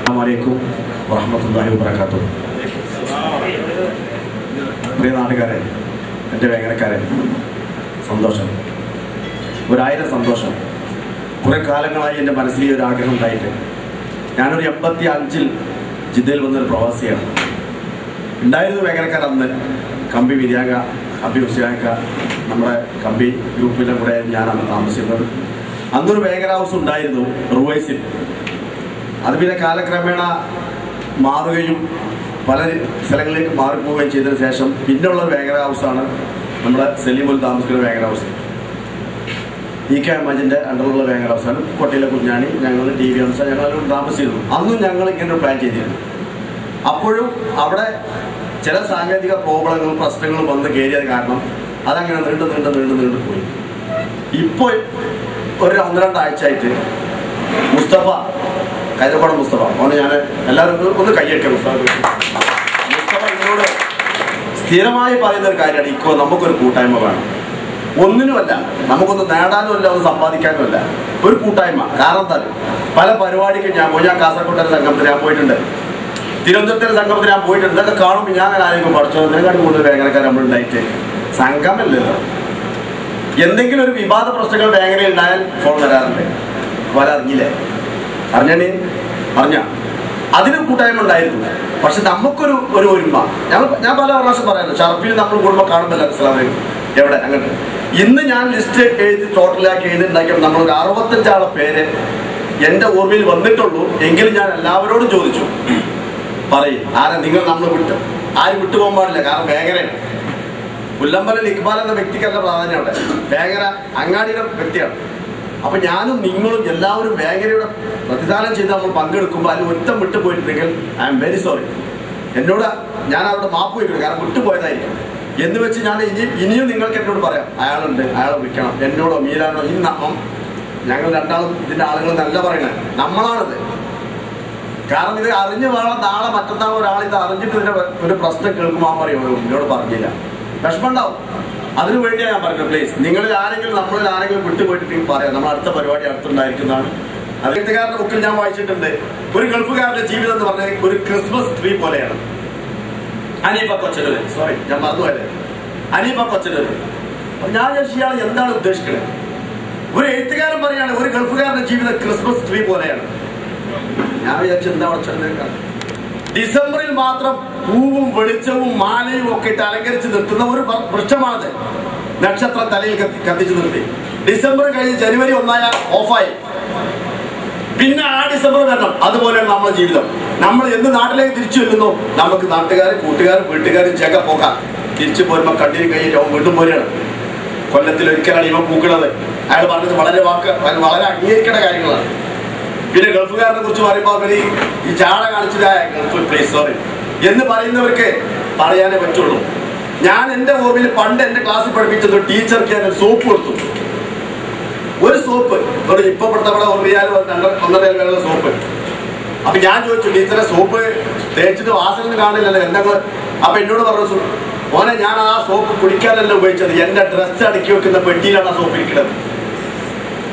അസ്സലാമു വറഹ്മത്തുള്ളാഹി വബറകാതുഹു. പ്രിയ നാട്ടുകാരെ, എൻ്റെ വേങ്ങരക്കാരെ, സന്തോഷം, 1000 സന്തോഷം. കുറെ കാലങ്ങളായി എൻ്റെ മനസ്സിൽ ഒരു ആഗ്രഹം ഉണ്ടായിട്ട് ഞാനൊരു 85-ൽ ജിദ്ദയിൽ വന്നൊരു പ്രവാസിയാണ്. ഉണ്ടായിരുന്നു വേങ്ങരക്കാർ. അന്ന് കമ്പി വിരിയാക, കമ്പി ഹുസിയാക്ക, നമ്മുടെ കമ്പി ഗ്രൂപ്പിൻ്റെ കൂടെ ഞാൻ അന്ന് താമസിക്കുന്നത്. അന്നൊരു വേങ്ങര ഹൗസ് ഉണ്ടായിരുന്നു റുവൈസിൽ. അത് പിന്നെ കാലക്രമേണ മാറുകയും പല സ്ഥലങ്ങളിലേക്ക് മാറിപ്പോവുകയും ചെയ്തതിന് ശേഷം പിന്നെയുള്ള വേങ്ങര ഹൗസാണ് നമ്മുടെ സലീമുൽ താമസിക്കുന്ന വേങ്ങര ഹൗസ്. EK അഹമ്മദിൻ്റെ അണ്ടറിലുള്ള വേങ്ങര ഹൗസാണ്. കൊട്ടിയിലെ കുഞ്ഞാണി, ഞങ്ങൾ DV ഹംസ, ഞങ്ങളെല്ലാം താമസിച്ചിരുന്നു. അന്നും ഞങ്ങൾ ഇങ്ങനെ പ്ലാൻ ചെയ്തിരുന്നു. അപ്പോഴും അവിടെ ചില സാങ്കേതിക പ്രോബ്ലങ്ങളും പ്രശ്നങ്ങളും വന്ന് കയറിയത് കാരണം അതങ്ങനെ നീണ്ടു പോയി. ഇപ്പോൾ ഒരു 1-2 ആഴ്ചയായിട്ട് മുസ്തഫ, കൈതപ്പാടം മുസ്തഫ, അവന് ഞാൻ എല്ലാവരും ഒന്ന് കൈയ്യടിക്കാം. മുസ്തഫ എന്നോട് സ്ഥിരമായി പറയുന്ന ഒരു കാര്യമാണ്, ഇക്കോ നമുക്കൊരു കൂട്ടായ്മ വേണം. ഒന്നിനുമല്ല, നമുക്കൊന്ന് നേടാനുമല്ല, ഒന്ന് സമ്പാദിക്കാനുമല്ല, ഒരു കൂട്ടായ്മ. കാരണം എന്താ, പല പരിപാടിക്കും ഞാൻ പോയി. ഞാൻ കാസർഗോട്ടെ സംഗമത്തിൽ ഞാൻ പോയിട്ടുണ്ട്, തിരുവനന്തപുരത്തെ സംഗമത്തിൽ ഞാൻ പോയിട്ടുണ്ട്. ഇതൊക്കെ കാണുമ്പോൾ ഞാൻ ആരെങ്കിലും പഠിച്ചതിനെക്കാട്ടി കൂടുതൽ വേങ്ങരക്കാർ നമ്മളുണ്ടായിട്ട് സംഗമല്ലല്ലോ. എന്തെങ്കിലും ഒരു വിവാദ പ്രശ്നങ്ങൾ വേങ്ങരയിൽ ഉണ്ടായാൽ ഫോൺ വരാറുണ്ട്. വരാറിഞ്ഞില്ലേ? അറിഞ്ഞ അതിന് കൂട്ടായ്മ ഉണ്ടായിരുന്നു. പക്ഷെ നമുക്കൊരു ഒരുമ. ഞാൻ പല പ്രാവശ്യം പറയാറുണ്ട്, ഷർഫിൽ നമ്മൾ കൂടുമ്പോൾ കാണുന്നില്ല ഇസ്ലാമിൽ എവിടെ അങ്ങോട്ട്. ഇന്ന് ഞാൻ ലിസ്റ്റ് എഴുതി ടോട്ടലാക്കി എഴുതിണ്ടാക്കിയപ്പോൾ നമ്മളൊരു 65 പേര് എൻ്റെ ഓർമ്മയിൽ വന്നിട്ടുള്ളൂ. എങ്കിലും ഞാൻ എല്ലാവരോടും ചോദിച്ചു, പറയും ആരാ നിങ്ങൾ നമ്മൾ ആരും വിട്ടുപോകാൻ പാടില്ല. കാരണം വേങ്ങരയാണ്. പുല്ലമ്പലൽ ഇക്ബാൽ എന്ന വ്യക്തിക്കല്ല പ്രാധാന്യം അവിടെ. വേങ്ങര അങ്ങാടിയുടെ വ്യക്തിയാണ്. അപ്പൊ ഞാനും നിങ്ങളും എല്ലാവരും വേങ്ങരയുടെ പ്രതിദാനം ചെയ്ത് നമ്മൾ പങ്കെടുക്കുമ്പോൾ അതിൽ ഒരുത്തം വിട്ടുപോയിട്ടുണ്ടെങ്കിൽ ഐ എം വെരി സോറി. എന്നോട് ഞാൻ അവിടെ മാപ്പ് വയ്ക്കണം, കാരണം വിട്ടുപോയതായിരിക്കും എന്ന് വെച്ച് ഞാൻ ഇനിയും നിങ്ങൾക്ക് എന്നോട് പറയാം, അയാളുണ്ട്, അയാളെ വിളിക്കണം. എന്നോടോ മീരാനോ ഈ ഞങ്ങൾ രണ്ടാളും ഇതിന്റെ ആളുകൾ നല്ല പറയണേ, നമ്മളാണിത്. കാരണം ഇത് അറിഞ്ഞു വേണം നാളെ മറ്റന്നാൾ ഒരാൾ ഇത് അറിഞ്ഞിട്ട് ഇതിന്റെ ഒരു പ്രശ്നം കേൾക്കുമ്പോൾ പറയുമോ എന്നോട് പറഞ്ഞില്ല, വിഷമം ഉണ്ടാവും. അതിനു വേണ്ടിയാണ് ഞാൻ പറഞ്ഞത്. പ്ലീസ്, നമ്മളിൽ ആരെങ്കിലും വിട്ടുപോയിട്ടുണ്ടെങ്കിൽ പറയാം. നമ്മൾ അടുത്ത പരിപാടി അടുത്തുണ്ടായിരിക്കുന്നതാണ്. അത് എഴുത്തുകാരുടെ ബുക്കിൽ ഞാൻ വായിച്ചിട്ടുണ്ട്, ഒരു ഗൾഫുകാരുടെ ജീവിതം എന്ന് പറഞ്ഞാൽ ഒരു ക്രിസ്മസ് ട്രീ പോലെയാണ്. അനീഫ കൊച്ചനൂര്, സോറി ഞാൻ മറന്നുപോയത്, അനീഫ കൊച്ചനൂര്. ഞാൻ ഇയാൾ എന്താണ് ഉദ്ദേശിക്കുന്നത്? ഒരു എഴുത്തുകാരൻ പറയാണ് ഒരു ഗൾഫുകാരുടെ ജീവിതം ക്രിസ്മസ് ട്രീ പോലെയാണ്. ഞാൻ വിചാരിച്ചു എന്താ കുറച്ചതിനേക്കാൾ ഡിസംബറിൽ മാത്രം പൂവും വെളിച്ചവും മാലയും ഒക്കെ ഇട്ട് അലങ്കരിച്ച് നിർത്തുന്ന ഒരു വൃക്ഷമാണത്. നക്ഷത്രം തലയിൽ കത്തിച്ചു നിർത്തി. ഡിസംബർ കഴിഞ്ഞ് ജനുവരി 1 ഓഫായി. പിന്നെ ആ ഡിസംബർ വരണം. അതുപോലെയാണ് നമ്മുടെ ജീവിതം. നമ്മൾ എന്ന് നാട്ടിലേക്ക് തിരിച്ചു വരുന്നു, നമുക്ക് നാട്ടുകാരും കൂട്ടുകാരും വീട്ടുകാരും ചെക്ക പോക്കാം. തിരിച്ചു പോരുമ്പോൾ കണ്ണീരും കയ്യിൽ അവൻ വീണ്ടും പോരുകയാണ്. കൊല്ലത്തിൽ ഒരിക്കലാണ് ഇവൻ പൂക്കുന്നത്. അയാൾ പറഞ്ഞത് വളരെ അംഗീകരിക്കേണ്ട കാര്യങ്ങളാണ്. പിന്നെ ഗൾഫുകാരനെ കുറിച്ച് പറയുമ്പോൾ അവര് ഈ ചാട കാണിച്ചില്ല ഗൾഫ് പ്ലേസ് സോറി എന്ന് പറയുന്നവർക്ക് പറയാനേ പറ്റുള്ളൂ. ഞാൻ എൻ്റെ ഓർമ്മയിൽ പണ്ട് എൻ്റെ ക്ലാസ്സിൽ പഠിപ്പിച്ചത് ടീച്ചർക്ക് ഞാൻ സോപ്പ് കൊടുത്തു. ഒരു സോപ്പ് ഇപ്പൊ ഇവിടെ 1 റിയാൽ 1.5 റിയാൽ വില സോപ്പ്. അപ്പൊ ഞാൻ ചോദിച്ചു, ടീച്ചറെ സോപ്പ് തേച്ചിട്ട് വാസന കാണില്ലല്ലോ എന്തെങ്കിലും. അപ്പൊ എന്നോട് പറഞ്ഞു, മോനെ ഞാൻ ആ സോപ്പ് കുടിക്കാനല്ല ഉപയോഗിച്ചത്, എന്റെ ഡ്രസ്സ് അടുക്കി വെക്കുന്ന പെട്ടിയിലാണ് ആ സോപ്പ് ഇരിക്കുന്നത്.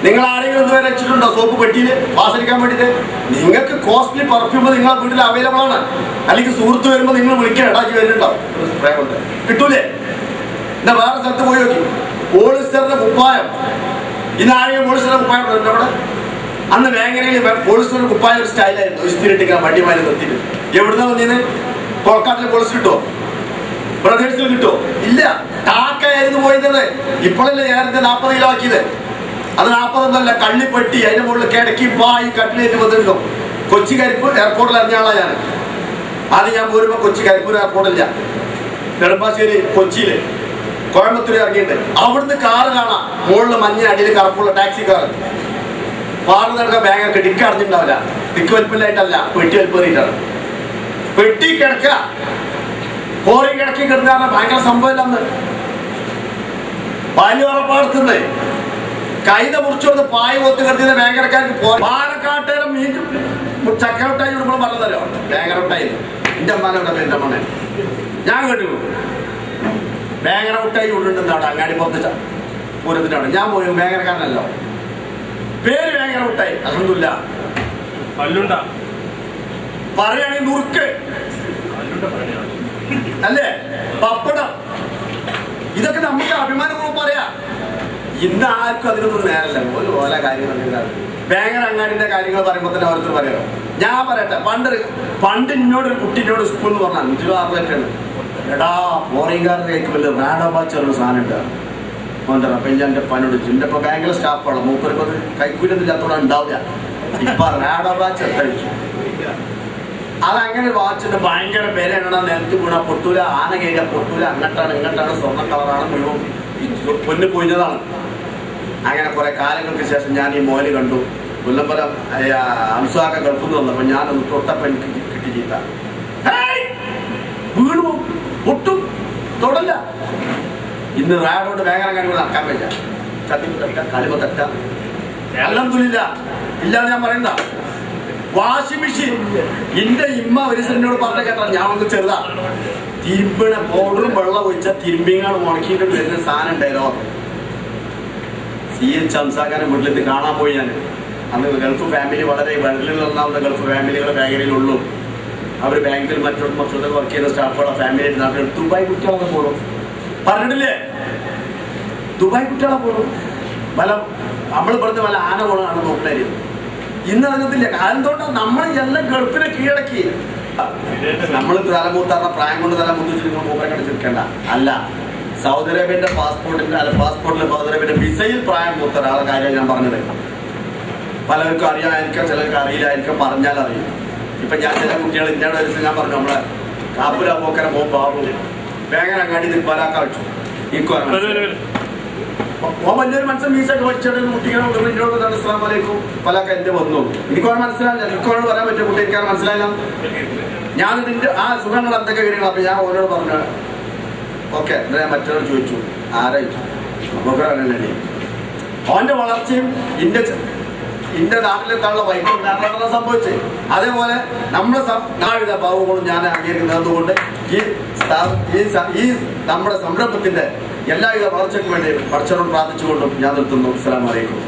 നിങ്ങൾ ആരെങ്കിലും ഇതുവരെ വെച്ചിട്ടുണ്ടോ സോപ്പ് പെട്ടിയില് വാസനിക്കാൻ വേണ്ടിയിട്ട്? നിങ്ങൾക്ക് കോസ്റ്റ്ലി പെർഫ്യൂം നിങ്ങളെ വീട്ടിൽ അവൈലബിൾ ആണ്. അല്ലെങ്കിൽ സുഹൃത്ത് വരുമ്പോൾ നിങ്ങൾ വിളിക്കാൻ ഇടാക്കി വരുന്നുണ്ടാവും, സ്പ്രേ കൊണ്ട് കിട്ടൂലേ? എന്നാ വേറെ സ്ഥലത്ത് പോയി നോക്കി, പോളിസ്റ്ററിന്റെ കുപ്പായം. ഇന്ന് ആരെങ്കിലും പോളിസ്റ്ററിന്റെ കുപ്പായം ഉണ്ടോ അവിടെ? അന്ന് വേങ്ങരയിൽ പോളിസ്റ്ററിന്റെ കുപ്പായം ഒരു സ്റ്റൈലായിരുന്നു. ഇസ്തിരിട്ടിക്കാൻ വണ്ടിമാരി നിർത്തിയിട്ട്. എവിടുന്ന വന്നീന്? കൊളക്കാട്ടിൽ പോളിസ്റ്റർ കിട്ടുമോ? ബ്രദേഴ്സിൽ കിട്ടുമോ? ഇല്ല. ടാക്കായിരുന്നു പോയിരുന്നത്. ഇപ്പോഴല്ലേ നേരത്തെ 40 കിലോ ആക്കിയത്. അത് 40 കള്ളിപ്പെട്ടി, അതിന്റെ മുകളിൽ കിടക്കി പായി കട്ടിലേറ്റ് വന്നിട്ടുണ്ടോ? കൊച്ചി കരിപ്പൂർ എയർപോർട്ടിൽ ഇറങ്ങിയ ആളാ ഞാൻ. ആദ്യം ഞാൻ പോരുമ്പോ കൊച്ചി കരിപ്പൂർ എയർപോർട്ടില്ല, നെടുമ്പാശ്ശേരി കൊച്ചിയില് കോയമ്പത്തൂർ ഇറങ്ങിയിട്ട് അവിടുന്ന് കാറ് കാണാം, മുകളിൽ മഞ്ഞ അടിയിൽ കറുപ്പുള്ള ടാക്സി കാർ. പാർന്ന് നടക്കാൻ ബാഗൊക്കെ ഡിക്ക് അടഞ്ഞിട്ടുണ്ടാവില്ല. ഡിക്ക് വലിപ്പില്ലായിട്ടല്ല, പെട്ടി വലിപ്പേറിയിട്ടാണ്. പെട്ടി കിടക്ക കോറി കിടക്കി കിടന്നാണ് ഭയങ്കര സംഭവം. അന്ന് പാലുറപ്പാടത്തുനിന്ന് കൈത മുറിച്ചോന്ന് പായ കൊത്ത് കിടത്തിയത് വേങ്ങരക്കാർക്ക് പാലക്കാട്ടേടെ മീൻ ചക്കമിട്ടായി കൊടുക്കുമ്പോൾ പറഞ്ഞതല്ലോ വേങ്ങരമിട്ടായി. എന്റെ അമ്മാനോടെ എന്റെ അമ്മനെ ഞാൻ കേട്ടു. വേങ്ങര മിഠായി കൊണ്ടുണ്ടെന്ന് അവിടെ അങ്ങാടി പുറത്ത് പൂരത്തിന്റെ അവിടെ. ഞാൻ പോയി വേങ്ങരക്കാരനല്ലോ, പേര് വേങ്ങര മിഠായി. അൽഹംദുലില്ലാ പറയുകയാണെങ്കിൽ നുറുക്ക് അല്ലേ, പപ്പടം, ഇതൊക്കെ നമുക്ക് അഭിമാനപൂർവ്വം പറയാം. ഇന്ന് ആർക്കും അതിനൊന്നും നേരല്ല. ഒരു ഓല കാര്യങ്ങൾ വേങ്ങര അങ്ങാടിന്റെ കാര്യങ്ങൾ പറയുമ്പോൾ തന്നെ ഓരോരുത്തർ പറയാം. ഞാൻ പറയട്ടെ, പണ്ട് എന്നോടൊരു കുട്ടിനോട് സ്കൂളിൽ എന്ന് പറഞ്ഞാൽ 5 6 ലെറ്റാണ്, എടാ ഫോറിൻകാരുടെ കഴിക്കുമല്ലോ റാഡോബാച്ചൊരു സാധനം ഉണ്ട് മോൻ്റെ. അപ്പൊ എൻ്റെ പനോട് എൻ്റെ ഇപ്പൊ ഭയങ്കര സ്റ്റാഫാണ്, മൂപ്പർക്ക് കൈക്കൂലൊന്നും ഇല്ലാത്തോടെ ഉണ്ടാവില്ല. ഇപ്പൊ റാഡോബാച്ച് കഴിച്ചു. അതങ്ങനെ വാച്ചിന്റെ ഭയങ്കര വിലയാണ്, നിലത്ത് വീണ പൊട്ടൂല, ആന കയറിയ പൊട്ടൂല, അങ്ങോട്ടാണ് ഇങ്ങോട്ടാണ്, സ്വർണ്ണ കളറാണ്, മുഴുവൻ പൊന്ന് പൊയിഞ്ഞതാണ്. അങ്ങനെ കുറെ കാലങ്ങൾക്ക് ശേഷം ഞാൻ ഈ മോല് കണ്ടു. കൊല്ലമ്പലം അംസാക്ക ഗൾഫിൽ നിന്ന് വന്നപ്പോ ഞാനൊന്ന് തൊട്ടപ്പോ എനിക്ക് കിട്ടി ചീത്ത. വീണു ഒട്ടും തൊടല്ല. ഇന്ന് റാഡോട് വേഗം കാര്യം നടക്കാൻ പറ്റില്ല. ചതിപ്പ് തെറ്റ, കളിമ തെറ്റ, അൽഹംദുലില്ലാ ഇല്ലാതെ ഞാൻ പറയണ്ട. വാഷിംഗ് മെഷീൻ എന്റെ ഇമ്മ ഒരു എന്നോട് പറഞ്ഞ കേട്ടാ, ഞാൻ ഒന്ന് ചെറുതാ, തിരുമ്പിണ പൗഡറും വെള്ളം ഒഴിച്ച തിരുമ്പിങ്ങാണ് ഉണക്കിയിട്ട് വരുന്ന സാധനം ഉണ്ടായിരുന്നോ. CH ഹംസാക്കാനെ വീട്ടിലെത്തി കാണാൻ പോയി ഞാൻ. അന്ന് ഗൾഫ് ഫാമിലി വളരെ വെള്ളലിലൊന്നാവുന്ന ഗൾഫ് ഫാമിലികളെ മേഖലയിലുള്ളൂ. അവർ ബാങ്കിൽ മറ്റൊക്കെ വർക്ക് ചെയ്യുന്ന സ്റ്റാഫുകളെ ഫാമിലി നാട്ടിൽ ദുബായ് കുട്ടികളൊക്കെ പോകണം പറഞ്ഞിട്ടില്ലേ. ദുബായ് കുട്ടികളെ പോകണം. വല്ല നമ്മൾ പറഞ്ഞ വല്ല ആന പോകണമെന്നാണ് നോക്കണായിരുന്നു. ഇന്ന് അതിനകത്തില്ല. അതെന്തുകൊണ്ടാണ് നമ്മൾ എല്ലാം ഗൾഫിനെ കീഴടക്കി. നമ്മൾ തലമൂത്താറ പ്രായം കൊണ്ട് തലമൂത്ത് വെച്ചിരിക്കുമ്പോൾ മൂപ്പരെ കടിച്ചിരിക്കേണ്ട അല്ല. സൗദി അറേബ്യന്റെ പാസ്പോർട്ടിൽ സൗദി അറേബ്യന്റെ വിസയിൽ പ്രായം മൂത്ത ഒരാളെ കാര്യം ഞാൻ പറഞ്ഞത്. പലർക്കും അറിയാമായിരിക്കാം, ചിലർക്ക് അറിയില്ലായിരിക്കാം, പറഞ്ഞാൽ അറിയും. ഇപ്പൊ ഞാൻ ചില കുട്ടികൾ ഇന്ത്യയുടെ ഒരു ദിവസം ഞാൻ പറഞ്ഞു, നമ്മളെ കാപ്പുല പോക്കര ബാബു വേഗം അങ്ങാടി നിൽപ്പാലാക്ക വെച്ചു. വലിയൊരു മനസ്സിൽ മീസൊക്കെ പഠിച്ചിട്ട് കുട്ടികളോട് അസ്സലാമു അലൈക്കും പലക്കെ എന്റെ വന്നു. എനിക്കോട് മനസ്സിലായില്ല, എനിക്കോട് പറയാൻ പറ്റും കുട്ടി, എനിക്കാണ് മനസ്സിലായില്ല. ഞാൻ ഇതിന്റെ ആ സുഖങ്ങൾ എന്തൊക്കെ കാര്യങ്ങൾ. അപ്പൊ ഞാൻ ഓരോട് പറഞ്ഞു ഓക്കെ. ഞാൻ മറ്റൊരാൾ ചോദിച്ചു ആരായിച്ചു അപ്പൊക്കറല്ലേ അവന്റെ വളർച്ചയും ഇന്റെ നാട്ടിലെത്താനുള്ള വൈദ്യുതി സംഭവിച്ചത്. അതേപോലെ നമ്മുടെ നാഴിക ഭാവങ്ങളും ഞാൻ അംഗീകരിക്കുന്നത്. അതുകൊണ്ട് ഈ നമ്മുടെ സംരംഭത്തിന്റെ എല്ലാവിധ വളർച്ചയ്ക്ക് വേണ്ടി പഠിച്ചവരോട് പ്രാർത്ഥിച്ചുകൊണ്ടും ഞാൻ നിർത്തുന്നു. അസ്സലാമു അലൈക്കും.